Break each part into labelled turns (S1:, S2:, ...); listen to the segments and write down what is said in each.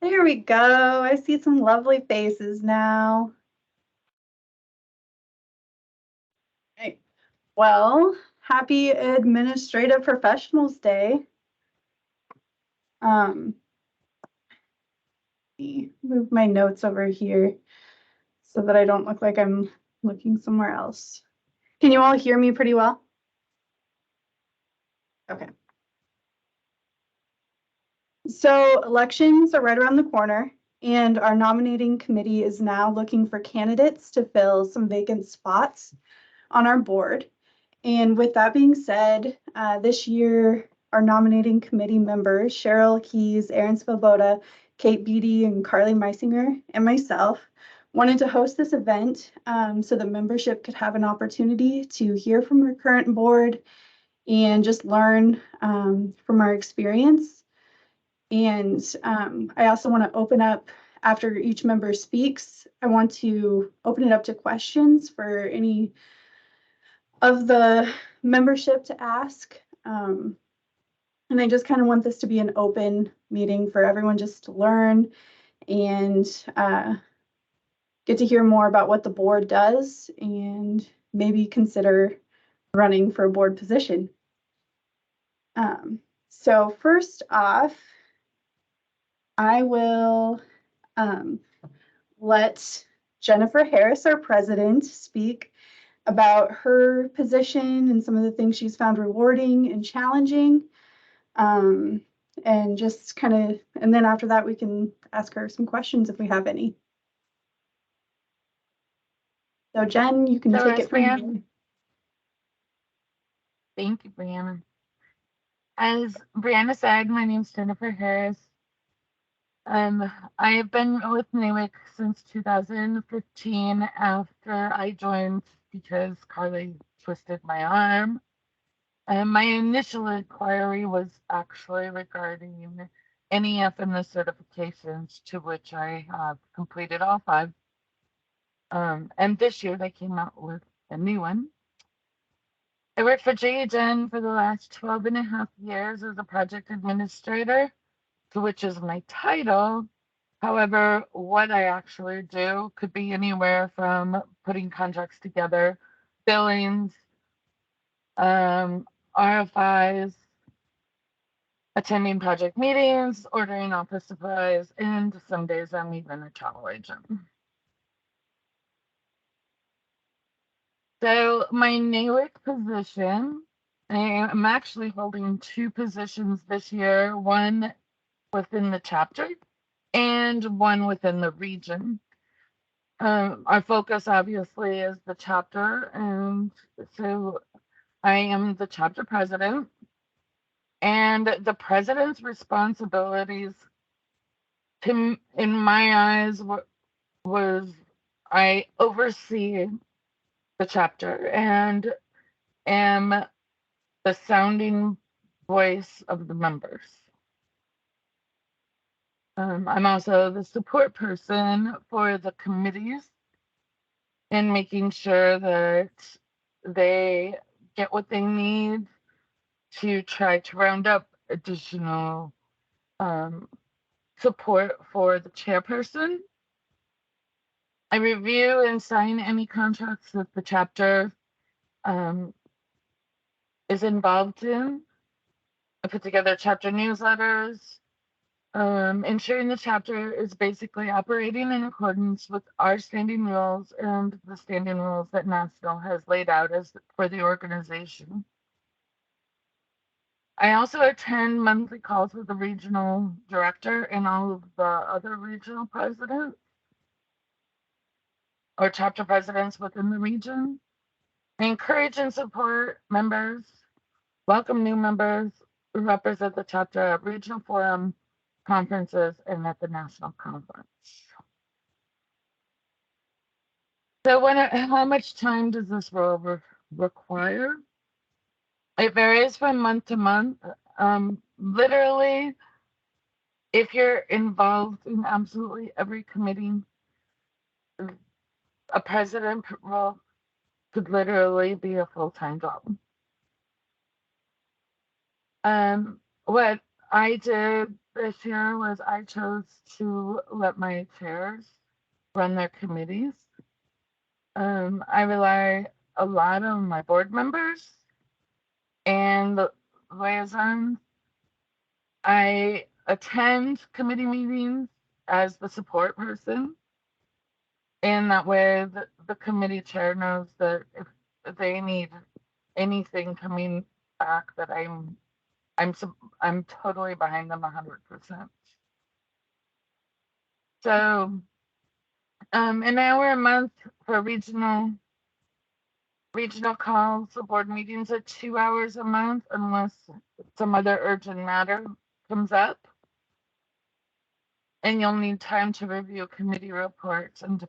S1: There we go. I see some lovely faces now. Right. Well, happy Administrative Professionals Day. Let me move my notes over here so that I don't look like I'm looking somewhere else. Can you all hear me pretty well? Okay. So elections are right around the corner, and our nominating committee is now looking for candidates to fill some vacant spots on our board. And with that being said, this year, our nominating committee members, Cheryl Keys, Aaron Svoboda, Kate Beatty, and Carly Meisinger, and myself, wanted to host this event so the membership could have an opportunity to hear from our current board and just learn from our experience. And I also want to open up, after each member speaks, I want to open it up to questions for any of the membership to ask. And I just kind of want this to be an open meeting for everyone just to learn and get to hear more about what the board does and maybe consider running for a board position. So first off, I will let Jennifer Harris, our president, speak about her position and some of the things she's found rewarding and challenging. And just kind of, and then after that, we can ask her some questions if we have any. So Jen, you can take it from here.
S2: Thank you, Brianna. As Brianna said, my name is Jennifer Harris. I have been with NAWIC since 2015 after I joined because Carly twisted my arm. And my initial inquiry was actually regarding NEF and the certifications, to which I have completed all 5. And this year they came out with a new one. I worked for JHN for the last 12 and a half years as a project administrator, which is my title. However, what I actually do could be anywhere from putting contracts together, billings, RFIs, attending project meetings, ordering office supplies, and some days I'm even a travel agent. So my NAWIC position, I'm actually holding 2 positions this year, one within the chapter and one within the region. Our focus obviously is the chapter, and so I am the chapter president. And the president's responsibilities, in my eyes, was I oversee the chapter and am the sounding voice of the members. I'm also the support person for the committees and making sure that they get what they need to try to round up additional support for the chairperson. I review and sign any contracts that the chapter is involved in. I put together chapter newsletters, ensuring the chapter is basically operating in accordance with our standing rules and the standing rules that National has laid out as for the organization. I also attend monthly calls with the regional director and all of the other regional presidents or chapter presidents within the region. I encourage and support members, welcome new members, represent the chapter at regional forum, conferences, and at the national conference. So how much time does this role require? It varies from month to month. Literally, if you're involved in absolutely every committee, a president role could literally be a full-time job. What I did this year was I chose to let my chairs run their committees. I rely a lot on my board members and the liaisons. I attend committee meetings as the support person, and that way the committee chair knows that if they need anything coming back, that I'm totally behind them 100%. So, an hour a month for regional calls. The board meetings are 2 hours a month unless some other urgent matter comes up. And you'll need time to review committee reports and to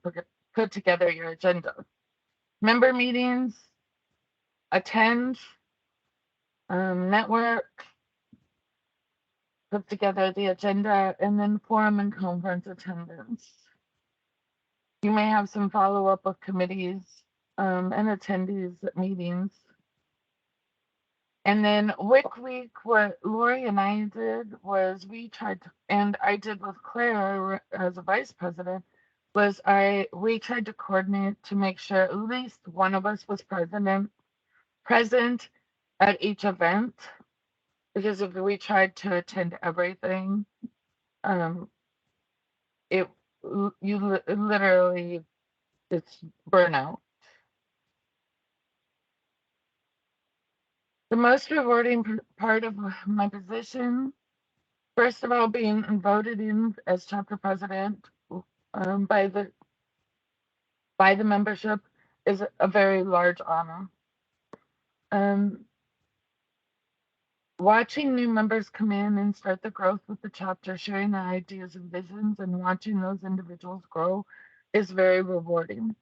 S2: put together your agenda. Member meetings, attend, network, put together the agenda, and then forum and conference attendance. You may have some follow-up with committees and attendees at meetings. And then WIC Week, what Lori and I did was we tried to, and I did with Claire as a vice president, was we tried to coordinate to make sure at least one of us was present at each event. Because if we tried to attend everything, literally it's burnout. The most rewarding part of my position, first of all, being voted in as chapter president by the membership is a very large honor. Watching new members come in and start the growth with the chapter, sharing their ideas and visions, and watching those individuals grow is very rewarding.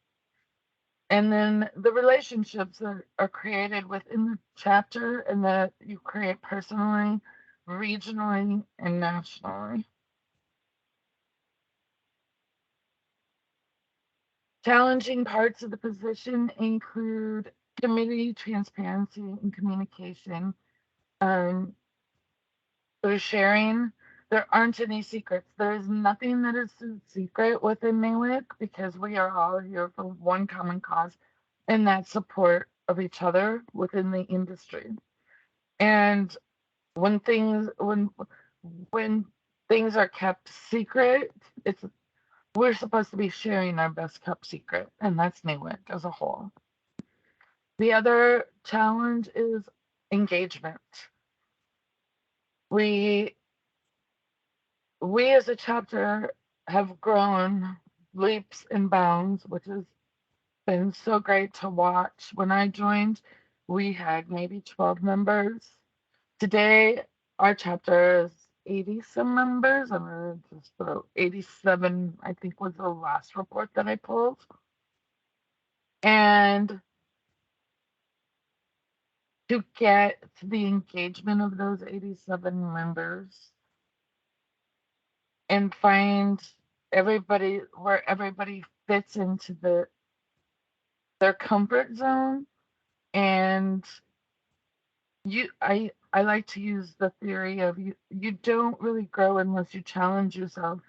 S2: And then the relationships that are created within the chapter and that you create personally, regionally, and nationally. Challenging parts of the position include committee transparency and communication. There's sharing. There aren't any secrets. There is nothing that is a secret within NAWIC because we are all here for one common cause, and that's support of each other within the industry. And when things are kept secret, we're supposed to be sharing our best kept secret, and that's NAWIC as a whole. The other challenge is engagement. We as a chapter have grown leaps and bounds, which has been so great to watch. When I joined, we had maybe 12 members. Today, our chapter is 80 some members. I'm going to just throw 87, I think was the last report that I pulled. And to get the engagement of those 87 members and find where everybody fits into their comfort zone. And I like to use the theory of you don't really grow unless you challenge yourself.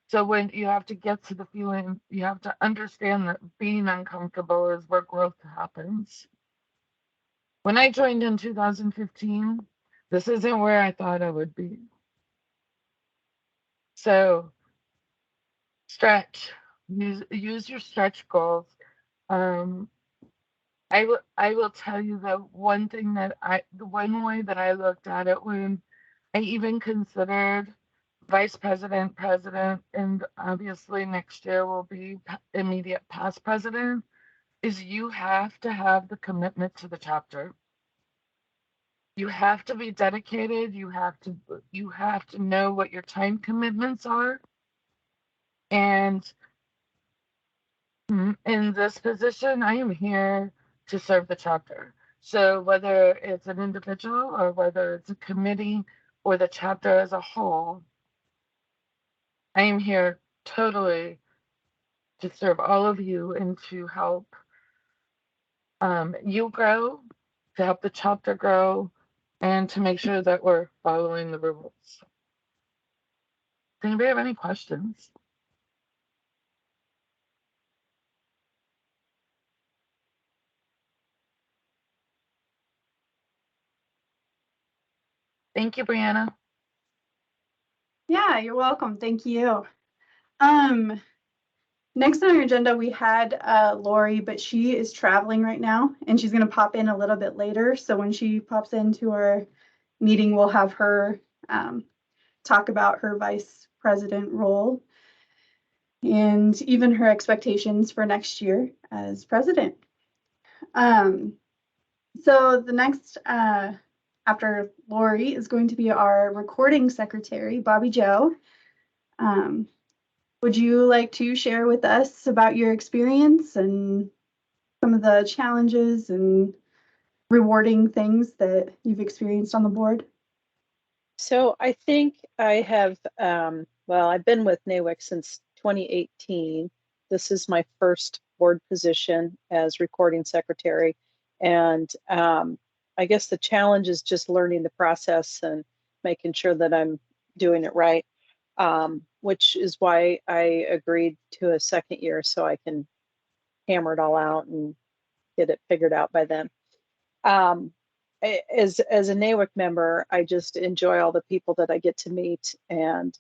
S2: So when you have to get to the feeling, you have to understand that being uncomfortable is where growth happens. When I joined in 2015, this isn't where I thought I would be. So stretch, use your stretch goals. I will tell you the one way that I looked at it when I even considered vice president, president, and obviously next year will be immediate past president, is you have to have the commitment to the chapter. You have to be dedicated. You have to know what your time commitments are. And in this position, I am here to serve the chapter. So whether it's an individual or whether it's a committee or the chapter as a whole, I am here totally to serve all of you and to help you grow, to help the chapter grow, and to make sure that we're following the rules. anybody have any questions? Thank you, Brianna.
S1: Yeah, you're welcome. Thank you. Next on our agenda, we had Lori, but she is traveling right now and she's going to pop in a little bit later. So when she pops into our meeting, we'll have her talk about her vice president role and even her expectations for next year as president. So the next after Lori is going to be our recording secretary, Bobby Joe. Would you like to share with us about your experience and some of the challenges and rewarding things that you've experienced on the board?
S3: So I think I have, well, I've been with NAWIC since 2018. This is my first board position as recording secretary. And I guess the challenge is just learning the process and making sure that I'm doing it right, which is why I agreed to a second year so I can hammer it all out and get it figured out by then. As a NAWIC member, I just enjoy all the people that I get to meet and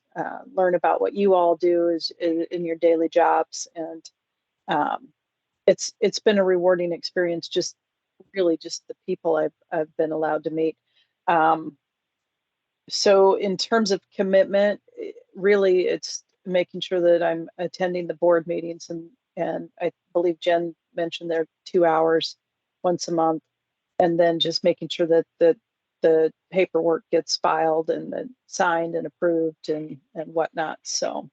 S3: learn about what you all do is in your daily jobs, and it's been a rewarding experience. Just really just the people I've been allowed to meet. So in terms of commitment, really it's making sure that I'm attending the board meetings, and I believe Jen mentioned they're 2 hours once a month. And then just making sure that the paperwork gets filed and then signed and approved and whatnot. So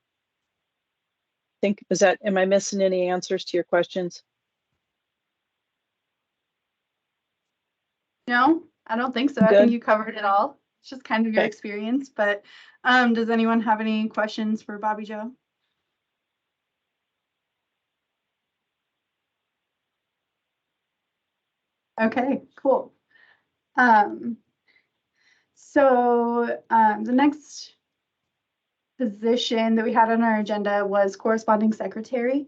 S3: I think, am I missing any answers to your questions?
S1: No, I don't think so.
S3: Good.
S1: I think you covered it all. It's just kind of your
S3: Okay.
S1: experience, but does anyone have any questions for Bobby Joe? Okay, cool. So the next position that we had on our agenda was corresponding secretary.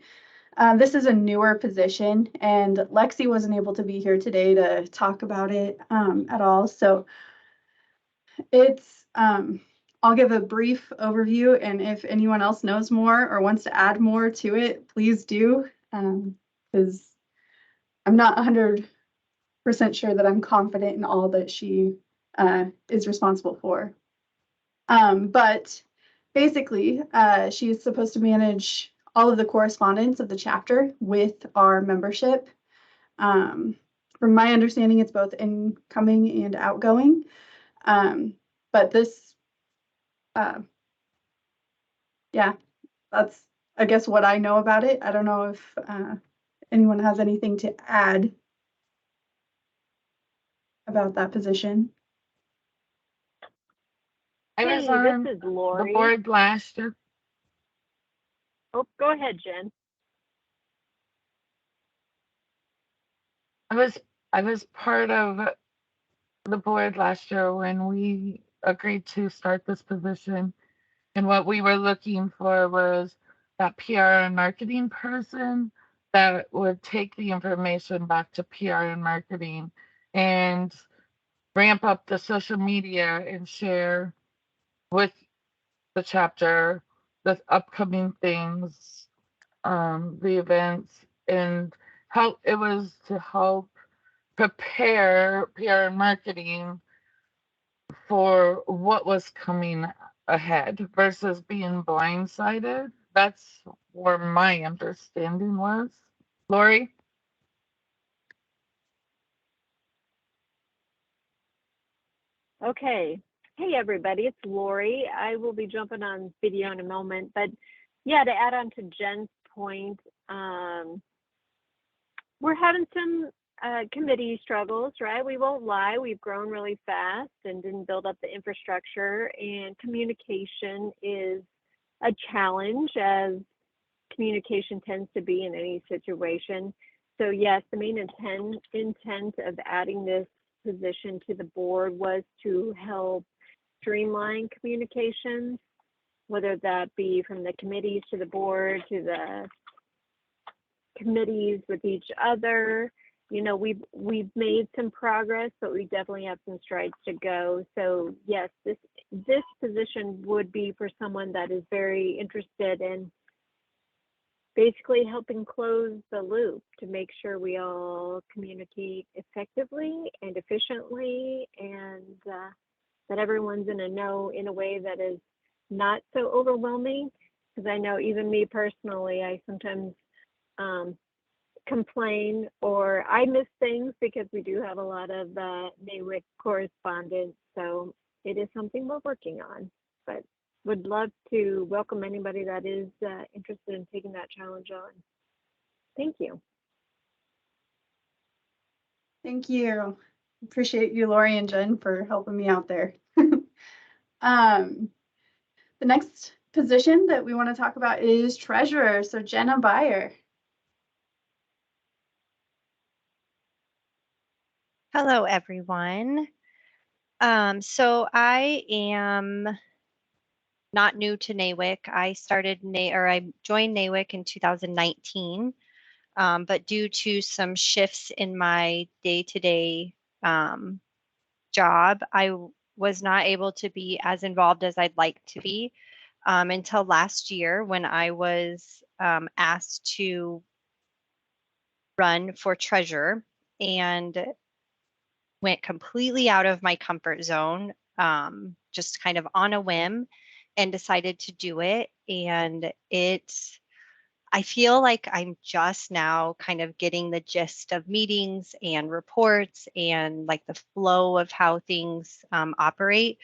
S1: This is a newer position, and Lexi wasn't able to be here today to talk about it at all. So it's, I'll give a brief overview, and if anyone else knows more or wants to add more to it, please do, because I'm not 100% sure that I'm confident in all that she is responsible for. But basically, she is supposed to manage all of the correspondence of the chapter with our membership. From my understanding, it's both incoming and outgoing. But this, yeah, that's, I guess, what I know about it. I don't know if anyone has anything to add about that position.
S2: I was
S4: Hey,
S2: on
S4: this is
S2: the
S4: Lori.
S2: board last year.
S4: Oh, go ahead, Jen.
S2: I was part of the board last year when we agreed to start this position. And what we were looking for was that PR and marketing person that would take the information back to PR and marketing and ramp up the social media and share with the chapter the upcoming things, the events, and help. It was to help prepare PR and marketing for what was coming ahead versus being blindsided. That's where my understanding was. Lori?
S4: Okay. Hey, everybody, it's Lori. I will be jumping on video in a moment, but yeah, to add on to Jen's point, we're having some committee struggles, right? We won't lie. We've grown really fast and didn't build up the infrastructure, and communication is a challenge, as communication tends to be in any situation. So yes, the main intent of adding this position to the board was to help streamline communications whether that be from the committees to the board to the committees with each other. You know, we've made some progress, but we definitely have some strides to go. So yes, this position would be for someone that is very interested in basically helping close the loop to make sure we all communicate effectively and efficiently, and that everyone's in a know in a way that is not so overwhelming. Because I know even me personally, I sometimes complain or I miss things because we do have a lot of NAWIC correspondence. So it is something we're working on, but would love to welcome anybody that is interested in taking that challenge on. Thank you.
S1: Thank you. Appreciate you, Lori and Jen, for helping me out there. The next position that we want to talk about is treasurer. So Jenna Byer.
S5: Hello, everyone. So I am not new to NAWIC. I joined NAWIC in 2019, but due to some shifts in my day-to-day job, I was not able to be as involved as I'd like to be until last year when I was asked to run for treasurer, and went completely out of my comfort zone, just kind of on a whim, and decided to do it. And I feel like I'm just now kind of getting the gist of meetings and reports and like the flow of how things operate.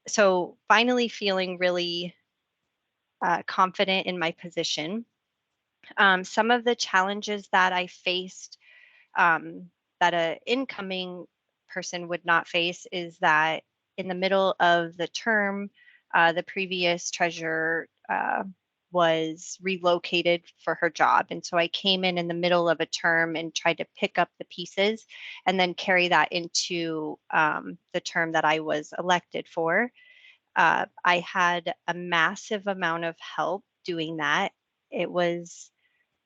S5: So finally feeling really confident in my position. Some of the challenges that I faced that an incoming person would not face is that in the middle of the term, the previous treasurer was relocated for her job. And so I came in the middle of a term and tried to pick up the pieces and then carry that into the term that I was elected for. I had a massive amount of help doing that. It was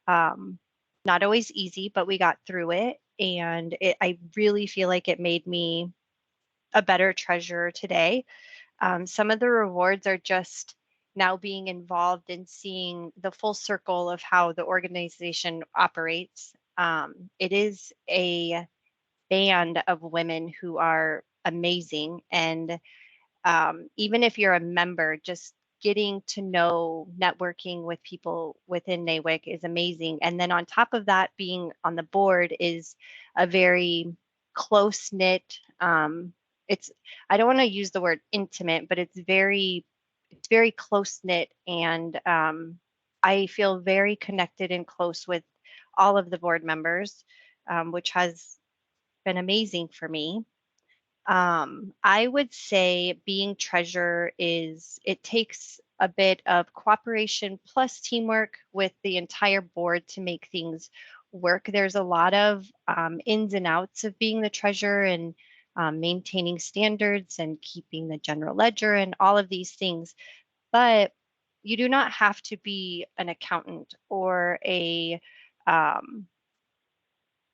S5: not always easy, but we got through it. And I really feel like it made me a better treasurer today. Some of the rewards are just now being involved in seeing the full circle of how the organization operates. It is a band of women who are amazing. And even if you're a member, just getting to know networking with people within NAWIC is amazing. And then on top of that, being on the board is a very close knit. I don't want to use the word intimate, but it's very close knit, and I feel very connected and close with all of the board members, which has been amazing for me. I would say being treasurer it takes a bit of cooperation plus teamwork with the entire board to make things work. There's a lot of ins and outs of being the treasurer, and maintaining standards and keeping the general ledger and all of these things. But you do not have to be an accountant or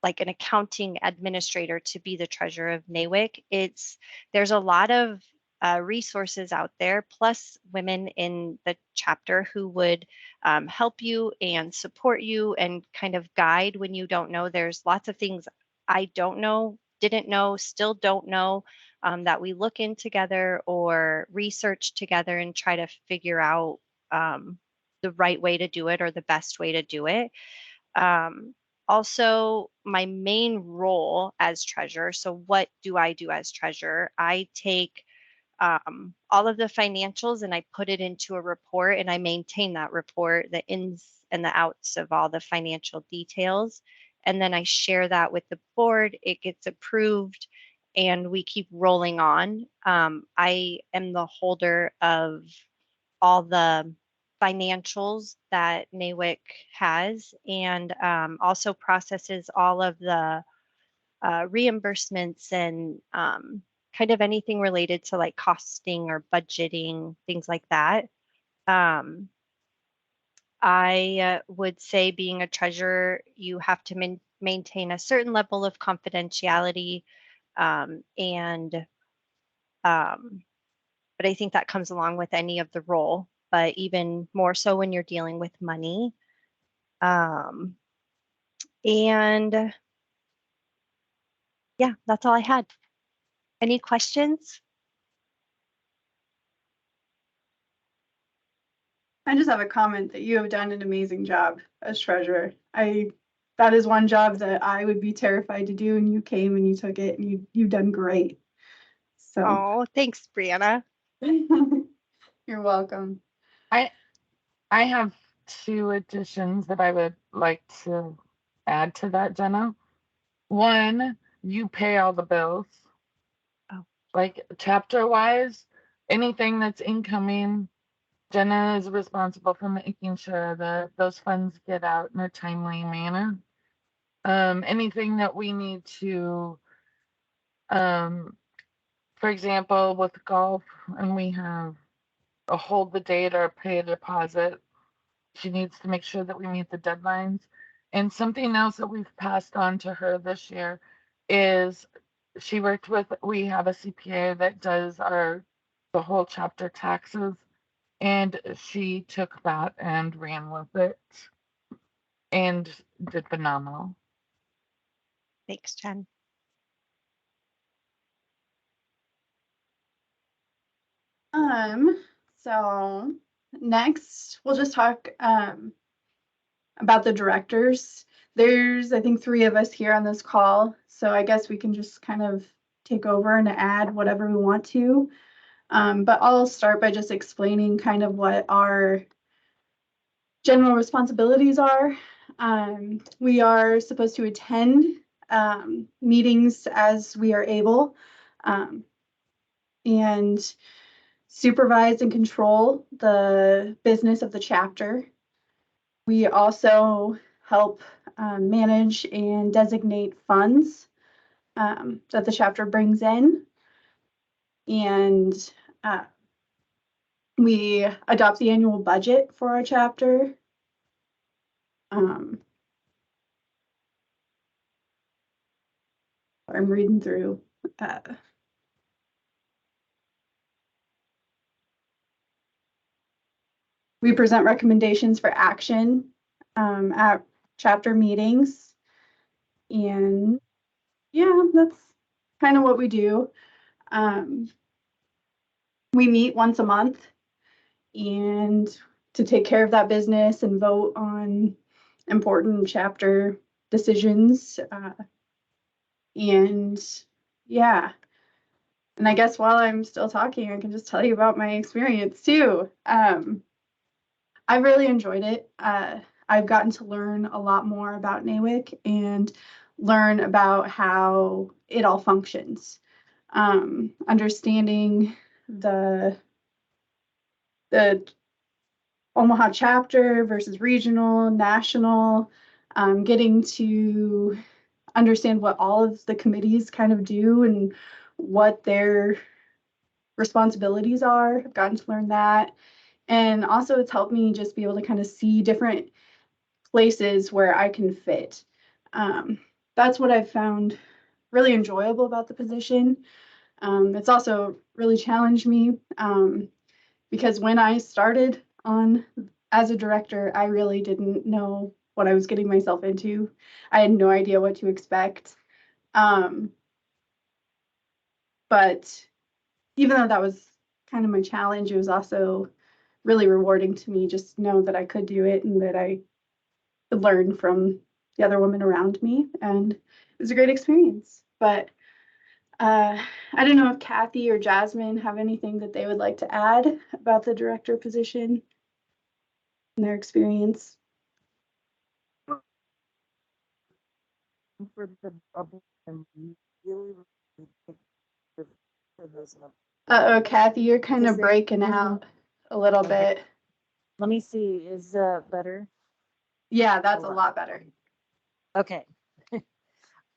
S5: like an accounting administrator to be the treasurer of NAWIC. There's a lot of resources out there, plus women in the chapter who would help you and support you and kind of guide when you don't know. There's lots of things I don't know, didn't know, still don't know, that we look in together or research together and try to figure out the right way to do it or the best way to do it. Also, my main role as treasurer. So what do I do as treasurer? I take all of the financials and I put it into a report, and I maintain that report, the ins and the outs of all the financial details. And then I share that with the board. It gets approved and we keep rolling on. I am the holder of all the financials that NAWIC has, and also processes all of the reimbursements and kind of anything related to like costing or budgeting, things like that. I would say being a treasurer, you have to maintain a certain level of confidentiality, and but I think that comes along with any of the role, but even more so when you're dealing with money. And yeah, that's all I had. Any questions?
S1: I just have a comment that you have done an amazing job as treasurer. That is one job that I would be terrified to do, and you came and you took it, and you've done great. So
S5: Oh, thanks, Brianna.
S1: you're welcome.
S2: I have 2 additions that I would like to add to that, Jenna. One, you pay all the bills.
S5: Oh.
S2: Like chapter wise, anything that's incoming, Jenna is responsible for making sure that those funds get out in a timely manner. Anything that we need to, for example, with golf, and we have a hold the date or pay a deposit, she needs to make sure that we meet the deadlines. And something else that we've passed on to her this year is we have a CPA that does the whole chapter taxes, and she took that and ran with it and did phenomenal.
S5: Thanks, Jen.
S1: So next we'll just talk about the directors. There's, I think, 3 of us here on this call, so I guess we can just kind of take over and add whatever we want to. But I'll start by just explaining kind of what our general responsibilities are. We are supposed to attend meetings as we are able, and supervise and control the business of the chapter. We also help manage and designate funds that the chapter brings in. And we adopt the annual budget for our chapter. I'm reading through. We present recommendations for action at chapter meetings. And yeah, that's kind of what we do. We meet once a month and to take care of that business and vote on important chapter decisions. And yeah, and I guess while I'm still talking, I can just tell you about my experience too. I've really enjoyed it. I've gotten to learn a lot more about NAWIC and learn about how it all functions. Understanding the Omaha chapter versus regional, national, getting to understand what all of the committees kind of do and what their responsibilities are. I've gotten to learn that. And also it's helped me just be able to kind of see different places where I can fit. That's what I've found really enjoyable about the position. It's also really challenged me because when I started on as a director, I really didn't know what I was getting myself into. I had no idea what to expect. But even though that was kind of my challenge, it was also really rewarding to me just to know that I could do it and that I could learn from the other women around me. And it was a great experience. But I don't know if Kathy or Jasmine have anything that they would like to add about the director position and their experience. Uh-oh, Kathy, you're kind of breaking out a little bit.
S6: Let me see, is better?
S1: Yeah, that's a
S6: Hold on.
S1: lot better.
S6: Okay.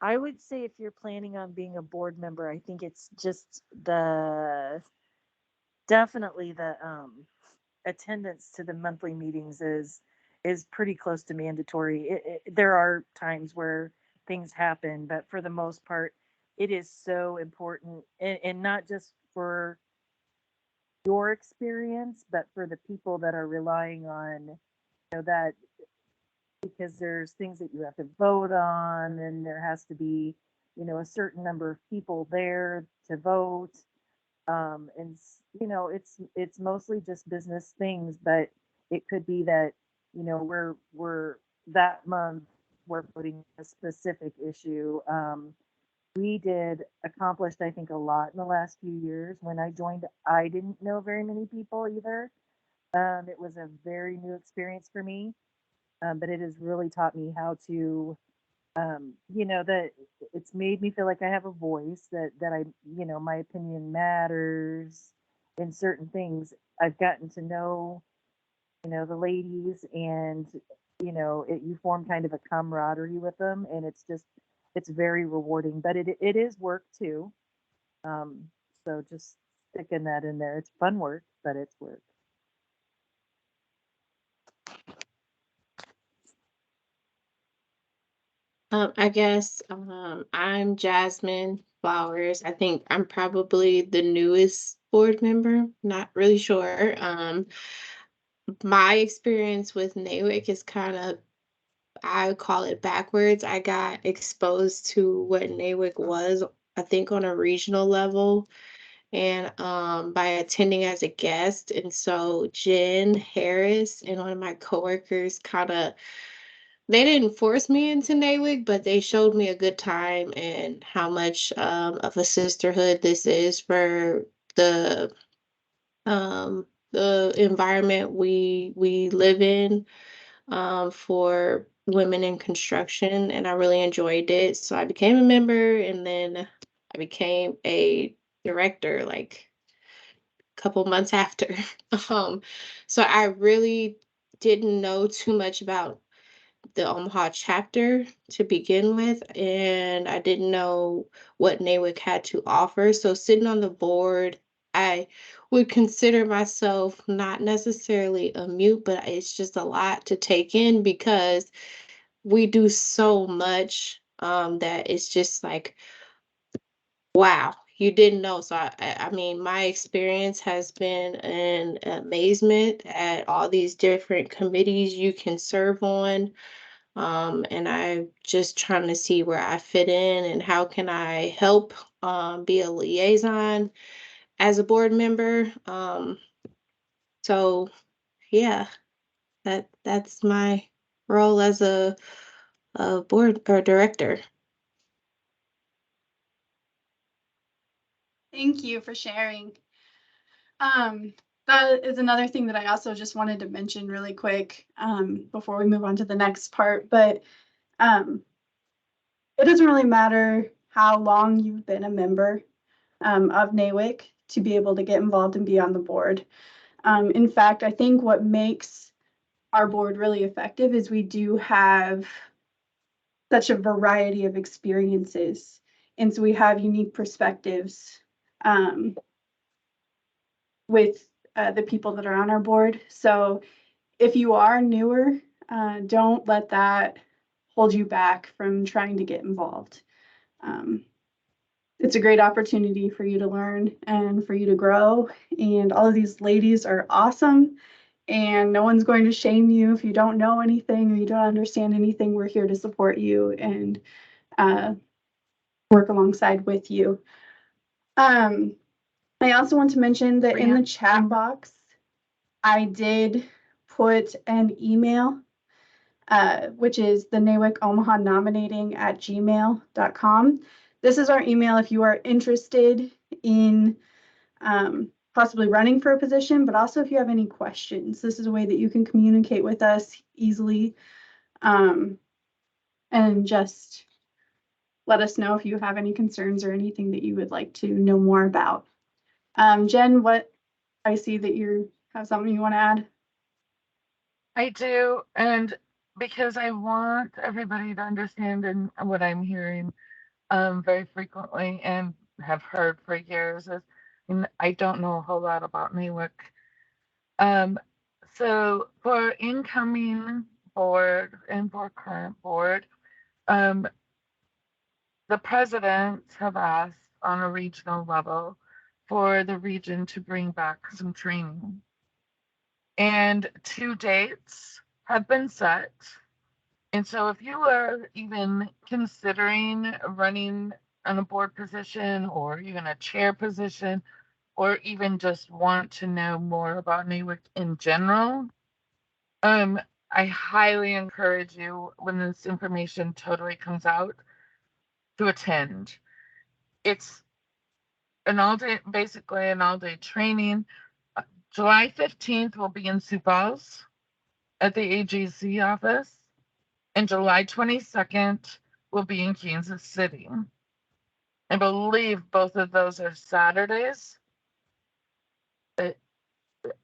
S6: I would say if you're planning on being a board member, I think it's just definitely the attendance to the monthly meetings is pretty close to mandatory. There are times where things happen, but for the most part, it is so important, and not just for your experience, but for the people that are relying on, that, because there's things that you have to vote on, and there has to be, a certain number of people there to vote. And it's mostly just business things, but it could be that, we're that month we're putting a specific issue. We did accomplished, I think, a lot in the last few years. When I joined, I didn't know very many people either. It was a very new experience for me, but it has really taught me how to, that it's made me feel like I have a voice, that I, my opinion matters in certain things. I've gotten to know, the ladies, and you form kind of a camaraderie with them, and it's very rewarding. But it is work too. So just sticking that in there. It's fun work, but it's work.
S7: I guess I'm Jasmine Flowers. I think I'm probably the newest board member. Not really sure. My experience with NAWIC is kind of, I call it backwards. I got exposed to what NAWIC was, I think, on a regional level, and by attending as a guest. And so Jen Harris and one of my coworkers kind of, they didn't force me into NAWIC, but they showed me a good time and how much of a sisterhood this is for the environment we live in, for women in construction, and I really enjoyed it. So I became a member, and then I became a director like a couple months after. um, so I really didn't know too much about the Omaha chapter to begin with, and I didn't know what NAWIC had to offer. So sitting on the board, I would consider myself not necessarily a mute, but it's just a lot to take in because we do so much, that it's just like, wow, you didn't know. So I mean, my experience has been an amazement at all these different committees you can serve on. And I'm just trying to see where I fit in and how can I help, be a liaison as a board member. So yeah, that's my role as a board or director.
S1: Thank you for sharing. That is another thing that I also just wanted to mention really quick, before we move on to the next part. But it doesn't really matter how long you've been a member of NAWIC to be able to get involved and be on the board. In fact, I think what makes our board really effective is we do have such a variety of experiences. And so we have unique perspectives with the people that are on our board. So if you are newer, don't let that hold you back from trying to get involved. It's a great opportunity for you to learn and for you to grow. And all of these ladies are awesome. And no one's going to shame you if you don't know anything or you don't understand anything. We're here to support you and work alongside with you. I also want to mention that in the chat box, I did put an email, which is the NAWIC Omaha nominating at gmail.com. This is our email if you are interested in possibly running for a position, but also if you have any questions. This is a way that you can communicate with us easily, and just let us know if you have any concerns or anything that you would like to know more about. Jen, what I see that you have something you want to add?
S2: I do, and because I want everybody to understand, and what I'm hearing very frequently and have heard for years is, and I don't know a whole lot about NAWIC. So for incoming board and for current board, the presidents have asked on a regional level for the region to bring back some training. And 2 dates have been set. And so if you are even considering running on a board position or even a chair position, or even just want to know more about NAWIC in general, I highly encourage you when this information totally comes out to attend. It's an all-day, basically an all-day training. July 15th will be in Sioux Falls at the AGC office, and July 22nd will be in Kansas City. I believe both of those are Saturdays.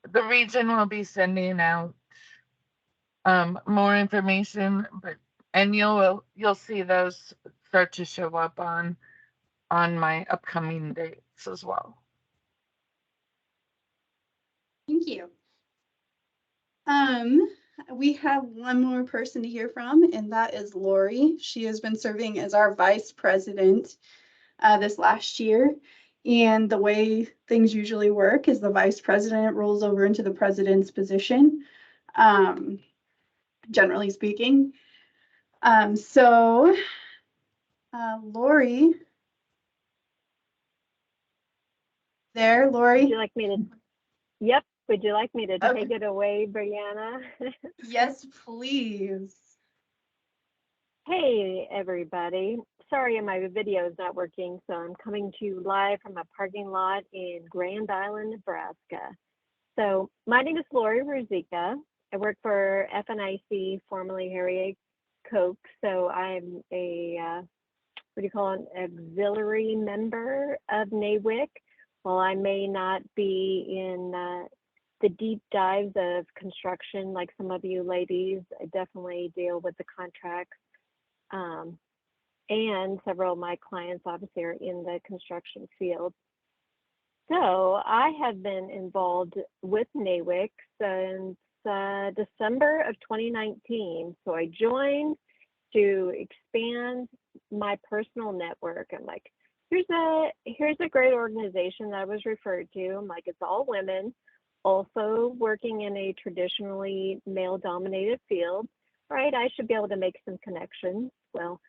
S2: The region will be sending out more information, and you'll see those start to show up on my upcoming dates as well.
S1: Thank you. We have one more person to hear from, and that is Lori. She has been serving as our vice president this last year. And the way things usually work is the vice president rolls over into the president's position, generally speaking. Lori. There, Lori?
S4: Would you like me to? Yep. Would you like me to
S1: Okay.
S4: take it away, Brianna?
S1: Yes, please.
S4: Hey, everybody. Sorry, my video is not working, so I'm coming to you live from a parking lot in Grand Island, Nebraska. So my name is Lori Ruzicka. I work for FNIC, formerly Harry Koch. So I'm a, what do you call it, auxiliary member of NAWIC. While I may not be in the deep dives of construction like some of you ladies, I definitely deal with the contracts. And several of my clients obviously are in the construction field. So I have been involved with NAWIC since December of 2019. So I joined to expand my personal network. I'm like, here's a great organization that I was referred to. I'm like, it's all women, also working in a traditionally male-dominated field, right? I should be able to make some connections. Well,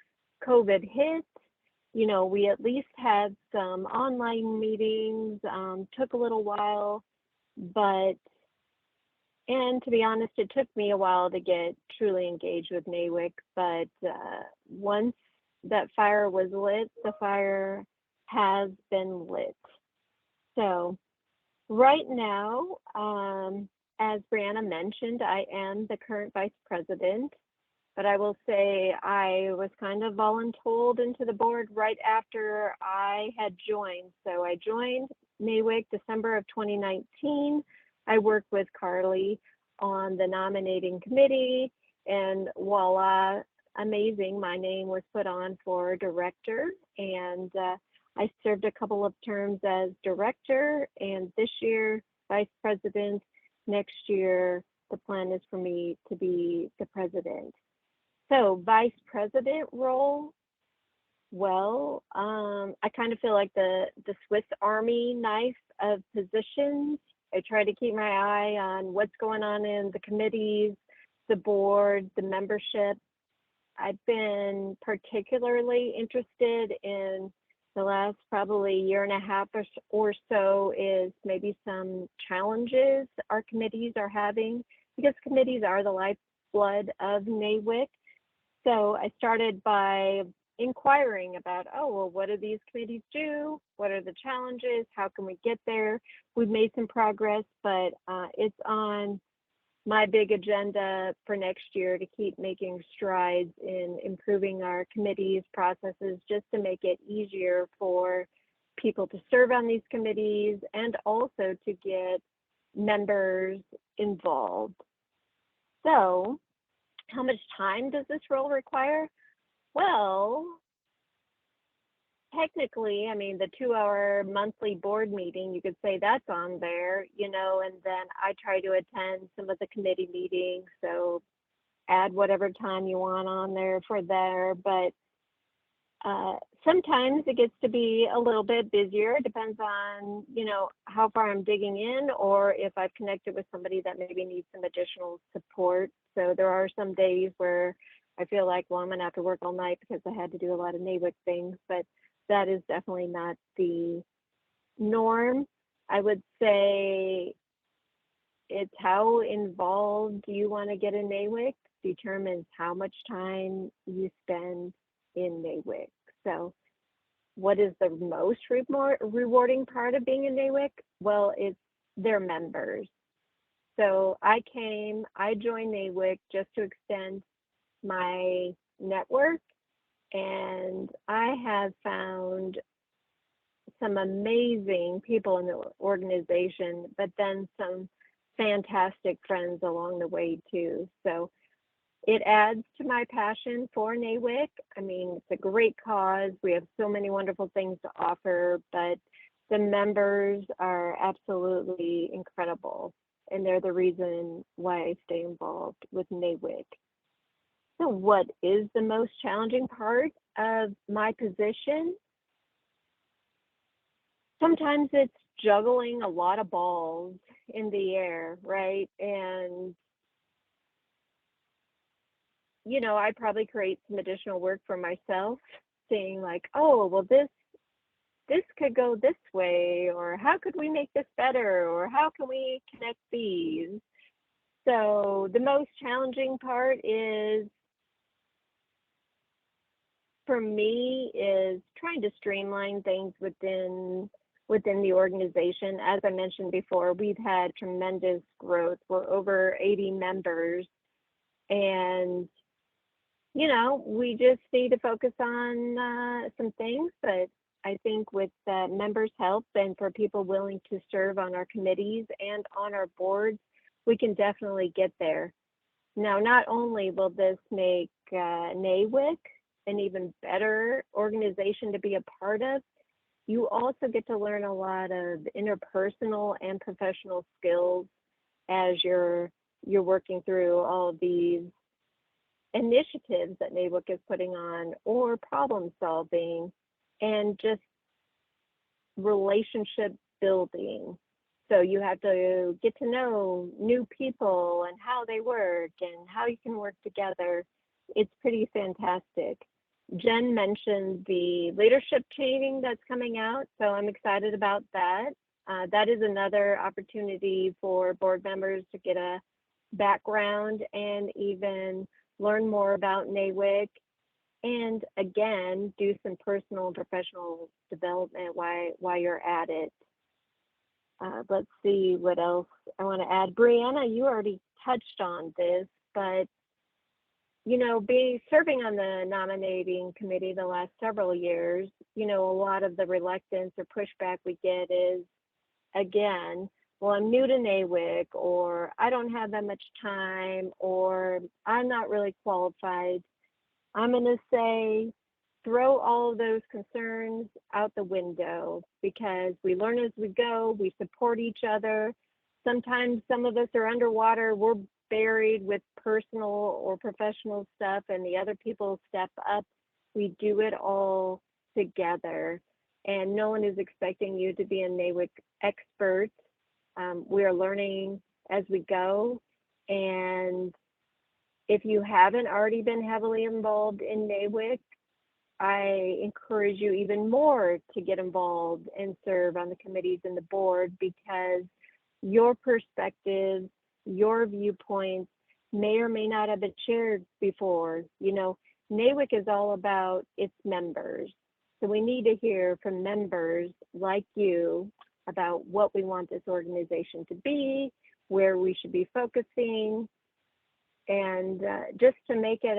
S4: COVID hit. You know, we at least had some online meetings, took a little while, and to be honest, it took me a while to get truly engaged with NAWIC, but once that fire was lit, the fire has been lit. So right now, as Brianna mentioned, I am the current vice president. But I will say I was kind of voluntold into the board right after I had joined. So I joined NAWIC December of 2019. I worked with Carly on the nominating committee, and voila, amazing, my name was put on for director. And I served a couple of terms as director, and this year, vice president. Next year, the plan is for me to be the president. So vice president role, well, I kind of feel like the Swiss Army knife of positions. I try to keep my eye on what's going on in the committees, the board, the membership. I've been particularly interested in the last probably year and a half or so is maybe some challenges our committees are having, because committees are the lifeblood of NAWIC. So I started by inquiring about, oh, well, what do these committees do? What are the challenges? How can we get there? We've made some progress, but it's on my big agenda for next year to keep making strides in improving our committees, processes, just to make it easier for people to serve on these committees and also to get members involved. So, how much time does this role require? Well, technically, I mean, the 2-hour monthly board meeting, you could say that's on there, you know, and then I try to attend some of the committee meetings. So add whatever time you want on there for there. But sometimes it gets to be a little bit busier. It depends on, you know, how far I'm digging in or if I've connected with somebody that maybe needs some additional support. So there are some days where I feel like, well, I'm gonna have to work all night because I had to do a lot of NAWIC things, but that is definitely not the norm. I would say it's how involved you want to get in NAWIC determines how much time you spend in NAWIC. So what is the most rewarding part of being in NAWIC? Well, it's their members. So I joined NAWIC just to extend my network, and I have found some amazing people in the organization, but then some fantastic friends along the way too. So it adds to my passion for NAWIC. I mean, it's a great cause. We have so many wonderful things to offer, but the members are absolutely incredible, and they're the reason why I stay involved with NAWIC. So what is the most challenging part of my position? Sometimes it's juggling a lot of balls in the air, right? And, you know, I probably create some additional work for myself, saying like, oh, well, this could go this way, or how could we make this better, or how can we connect these? So the most challenging part is, for me, is trying to streamline things within the organization. As I mentioned before, we've had tremendous growth. We're over 80 members, and you know, we just need to focus on some things. But I think with members' help and for people willing to serve on our committees and on our boards, we can definitely get there. Now, not only will this make NAWIC an even better organization to be a part of, you also get to learn a lot of interpersonal and professional skills as you're working through all of these initiatives that NAWIC is putting on, or problem solving, and just relationship building. So you have to get to know new people and how they work and how you can work together. It's pretty fantastic. Jen mentioned the leadership training that's coming out, so I'm excited about that. That is another opportunity for board members to get a background and even learn more about NAWIC, and again, do some personal and professional development while you're at it. Let's see what else I want to add. Brianna, you already touched on this, but you know, serving on the nominating committee the last several years, you know, a lot of the reluctance or pushback we get is, again, well, I'm new to NAWIC, or I don't have that much time, or I'm not really qualified. I'm going to say, throw all of those concerns out the window, because we learn as we go, we support each other. Sometimes some of us are underwater, we're buried with personal or professional stuff, and the other people step up. We do it all together, and no one is expecting you to be a NAWIC expert. We are learning as we go, and if you haven't already been heavily involved in NAWIC, I encourage you even more to get involved and serve on the committees and the board, because your perspectives, your viewpoints may or may not have been shared before. You know, NAWIC is all about its members. So we need to hear from members like you about what we want this organization to be, where we should be focusing, and just to make it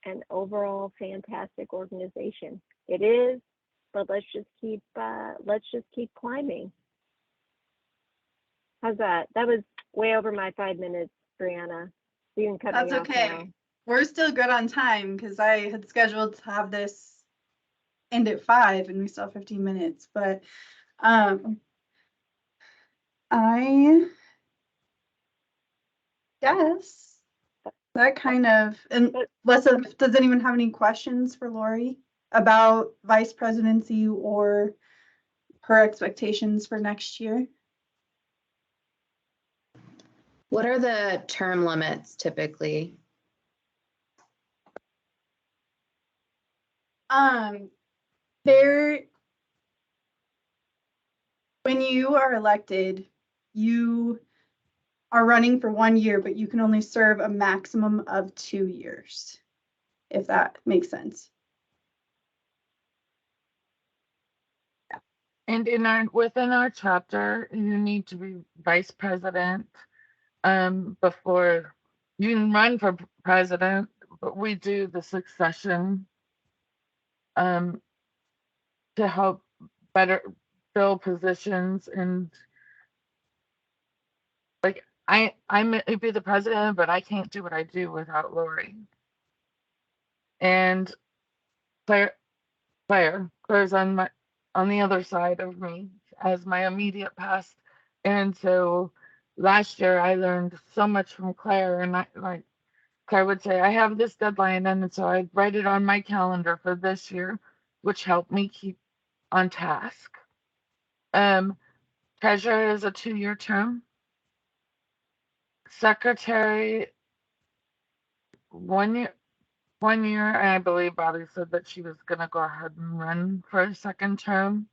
S4: an overall fantastic organization. It is, but let's just keep climbing. How's that? That was way over my 5 minutes, Brianna. You can cut
S1: That's
S4: me off
S1: okay.
S4: now.
S1: We're still good on time because I had scheduled to have this end at 5 and we still have 15 minutes, but I guess that kind of, unless does anyone have any questions for Lori about vice presidency or her expectations for next year?
S8: What are the term limits typically?
S1: There, when you are elected, you are running for 1 year, but you can only serve a maximum of 2 years, if that makes sense.
S2: And within our chapter, you need to be vice president before you can run for president, but we do the succession to help better fill positions. And like I may be the president, but I can't do what I do without Lori. And Claire's on the other side of me as my immediate past. And so last year I learned so much from Claire, and Claire would say, I have this deadline, and so I'd write it on my calendar for this year, which helped me keep on task. Treasurer is a 2-year term. Secretary, 1 year. 1 year, and I believe Bobby said that she was gonna go ahead and run for a second term.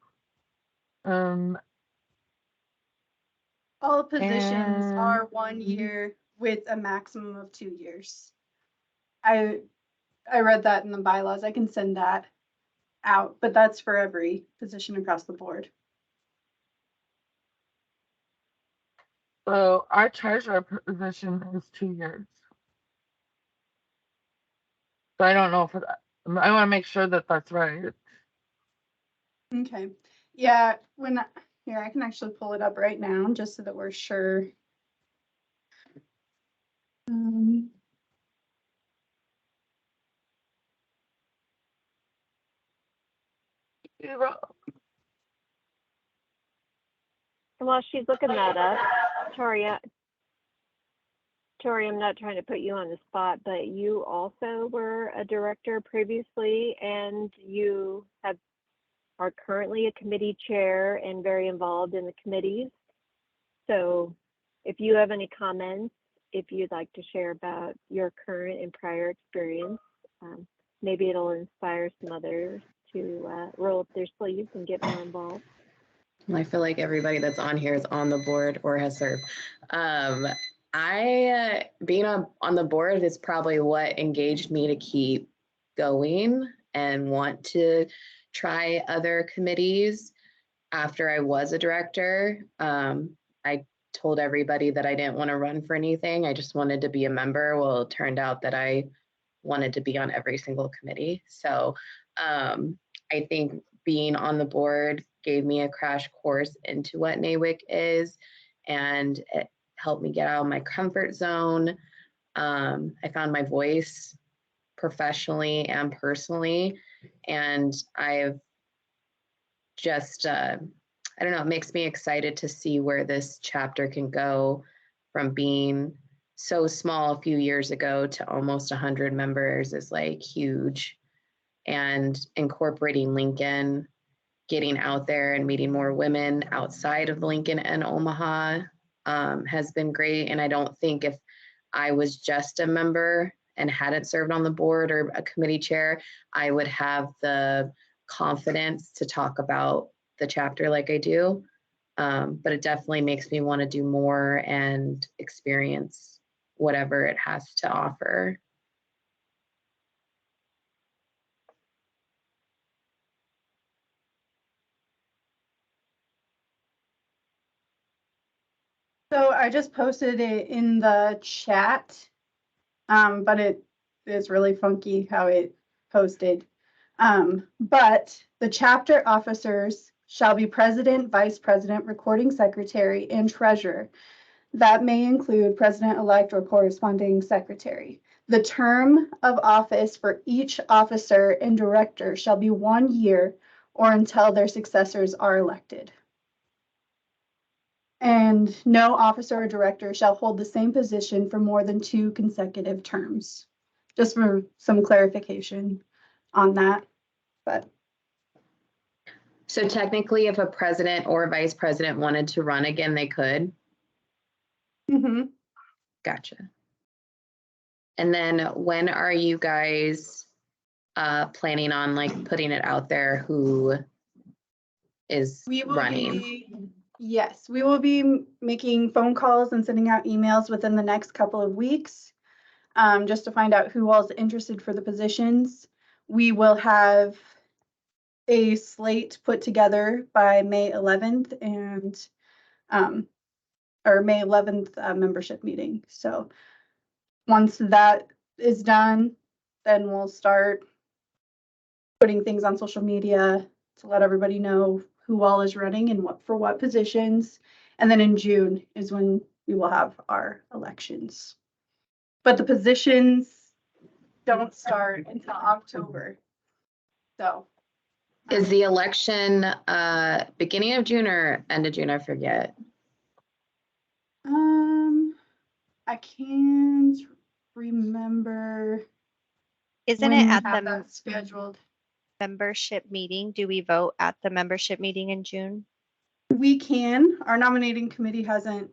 S1: All positions
S2: And-
S1: are 1 year with a maximum of 2 years. I read that in the bylaws. I can send that out, but that's for every position across the board.
S2: So our treasurer position is 2 years. So I don't know if I want to make sure that that's right.
S1: Okay. Yeah, here, I can actually pull it up right now just so that we're sure.
S4: And while she's looking that up, Tori, I'm not trying to put you on the spot, but you also were a director previously, and you are currently a committee chair and very involved in the committees. So if you have any comments, if you'd like to share about your current and prior experience, maybe it'll inspire some others to roll up their sleeves and get more involved.
S8: I feel like everybody that's on here is on the board or has served. Being on the board is probably what engaged me to keep going and want to try other committees. After I was a director, I told everybody that I didn't want to run for anything. I just wanted to be a member. Well, it turned out that I wanted to be on every single committee. So I think being on the board gave me a crash course into what NAWIC is, and it helped me get out of my comfort zone. I found my voice professionally and personally, and I've just, I don't know, it makes me excited to see where this chapter can go from being so small a few years ago to almost 100 members is like huge. And incorporating Lincoln, getting out there and meeting more women outside of Lincoln and Omaha has been great. And I don't think if I was just a member and hadn't served on the board or a committee chair, I would have the confidence to talk about the chapter like I do. But it definitely makes me want to do more and experience whatever it has to offer.
S1: So I just posted it in the chat, but it is really funky how it posted. But the chapter officers shall be president, vice president, recording secretary, and treasurer. That may include president-elect or corresponding secretary. The term of office for each officer and director shall be 1 year or until their successors are elected. And no officer or director shall hold the same position for more than 2 consecutive terms. Just for some clarification on that, but.
S8: So technically, if a president or vice president wanted to run again, they could.
S1: Mhm.
S8: Gotcha. And then when are you guys planning on like putting it out there who is
S1: We will
S8: running?
S1: Yes, we will be making phone calls and sending out emails within the next couple of weeks, just to find out who all is interested for the positions. We will have a slate put together by May 11th and, or May 11th membership meeting. So once that is done, then we'll start putting things on social media to let everybody know who all is running and what for what positions. And then in June is when we will have our elections. But the positions don't start until October. So.
S8: Is the election beginning of June or end of June? I forget.
S1: I can't remember.
S5: Isn't
S1: when
S5: it
S1: we
S5: at
S1: have
S5: the
S1: that scheduled?
S5: membership meeting? Do we vote at the membership meeting in June?
S1: We can. Our nominating committee hasn't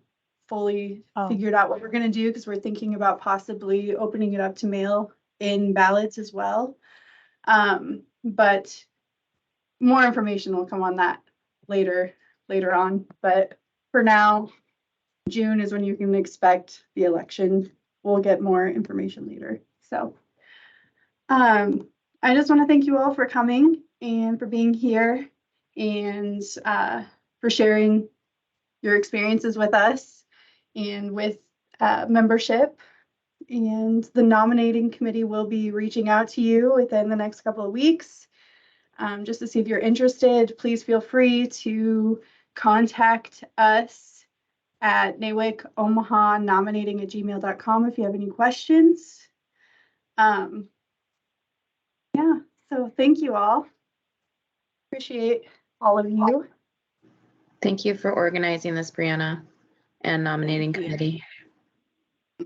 S1: fully figured out what we're going to do because we're thinking about possibly opening it up to mail in ballots as well. But more information will come on that later on. But for now, June is when you can expect the election. We'll get more information later. So I just want to thank you all for coming and for being here and for sharing your experiences with us and with membership. And the nominating committee will be reaching out to you within the next couple of weeks just to see if you're interested. Please feel free to contact us at NAWIC Omaha nominating@gmail.com if you have any questions. Yeah, so thank you all. Appreciate all of you.
S8: Thank you for organizing this, Brianna, and nominating
S3: Thank you.
S8: committee.